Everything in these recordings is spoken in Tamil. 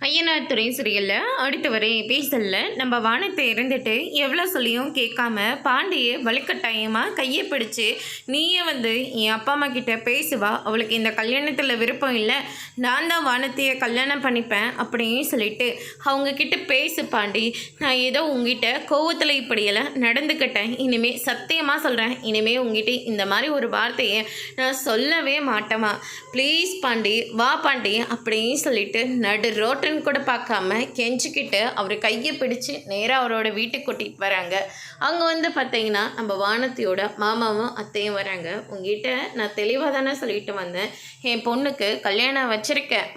ஐயனார் துறை சீரியலில் அடுத்து வர எபிசோடில் நம்ம வானத்தை இருந்துட்டு எவ்வளோ சொல்லியும் கேட்காம பாண்டியை வலுக்கட்டாயமாக கையை பிடிச்சி நீயே என் அப்பா அம்மா கிட்ட பேசுவா, அவளுக்கு இந்த கல்யாணத்தில் விருப்பம் இல்லை, நான் தான் வானத்தையை கல்யாணம் பண்ணிப்பேன் அப்படின்னு சொல்லிட்டு அவங்கக்கிட்ட பேசு பாண்டி, நான் ஏதோ உங்ககிட்ட கோவத்தில் இப்படியெல்லாம் நடந்துக்கிட்டேன், இனிமேல் சத்தியமாக சொல்கிறேன், இனிமேல் உங்ககிட்ட இந்த மாதிரி ஒரு வார்த்தையை நான் சொல்லவே மாட்டேமா, ப்ளீஸ் பாண்டி வா பாண்டி அப்படின்னு சொல்லிட்டு நடு ரோட்டு கூட பார்க்காம கெஞ்சிக்கிட்டு அவர் கையை பிடிச்சு நேராக அவரோட வீட்டுக்கு கூட்டிகிட்டு வராங்க. அங்கே பார்த்தீங்கன்னா நம்ம வானத்தியோட மாமாவும் அத்தையும் வராங்க. உங்ககிட்ட நான் தெளிவாக தானே சொல்லிட்டு வந்தேன், என் பொண்ணுக்கு கல்யாணம் வச்சுருக்கேன்,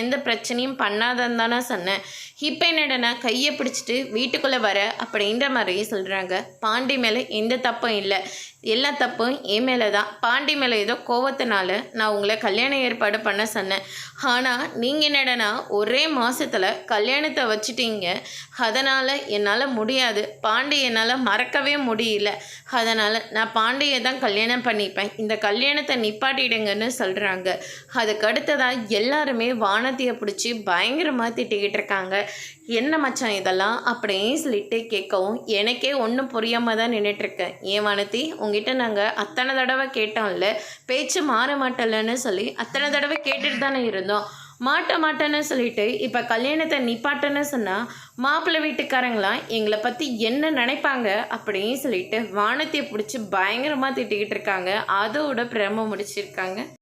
எந்த பிரச்சனையும் பண்ணாதன்னு தானே சொன்னேன், இப்போ என்னடனா கையை பிடிச்சிட்டு வீட்டுக்குள்ளே வர அப்படின்ற மாதிரி சொல்கிறாங்க. பாண்டி மேலே எந்த தப்பும் இல்லை, எல்லா தப்பும் என் மேலே தான், பாண்டி மேலே ஏதோ கோவத்தினால நான் உங்களை கல்யாணம் ஏற்பாடு பண்ண சொன்னேன், ஆனால் நீங்கள் என்னடனா ஒரே மாதத்தில் கல்யாணத்தை வச்சுட்டீங்க, அதனால் என்னால் முடியாது, பாண்டி என்னால் மறக்கவே முடியல, அதனால் நான் பாண்டியை தான் கல்யாணம் பண்ணிப்பேன், இந்த கல்யாணத்தை நிப்பாட்டிடுங்கன்னு சொல்கிறாங்க. அதுக்கு அடுத்ததாக எல்லாருமே வானத்தையை பிடிச்சி பயங்கரமாக திட்டிக்கிட்டு இருக்காங்க. என்ன மச்சான் இதெல்லாம் அப்படின்னு சொல்லிட்டு கேட்கவும் எனக்கே ஒன்றும் புரியாமல் தான் நின்றுட்டுருக்கேன். ஏன் வானத்தி, உங்ககிட்ட நாங்கள் அத்தனை தடவை கேட்டோம்ல, பேச்சு மாற மாட்டலன்னு சொல்லி அத்தனை தடவை கேட்டுட்டு தானே இருந்தோம், மாட்டேன்னு சொல்லிட்டு இப்போ கல்யாணத்தை நிப்பாட்டன்னு சொன்னால் மாப்பிள்ளை வீட்டுக்காரங்களாம் எங்களை பற்றி என்ன நினைப்பாங்க அப்படின்னு சொல்லிட்டு வானத்தையை பிடிச்சி பயங்கரமாக திட்டிக்கிட்டு இருக்காங்க. அதோட பிரம முடிச்சிருக்காங்க.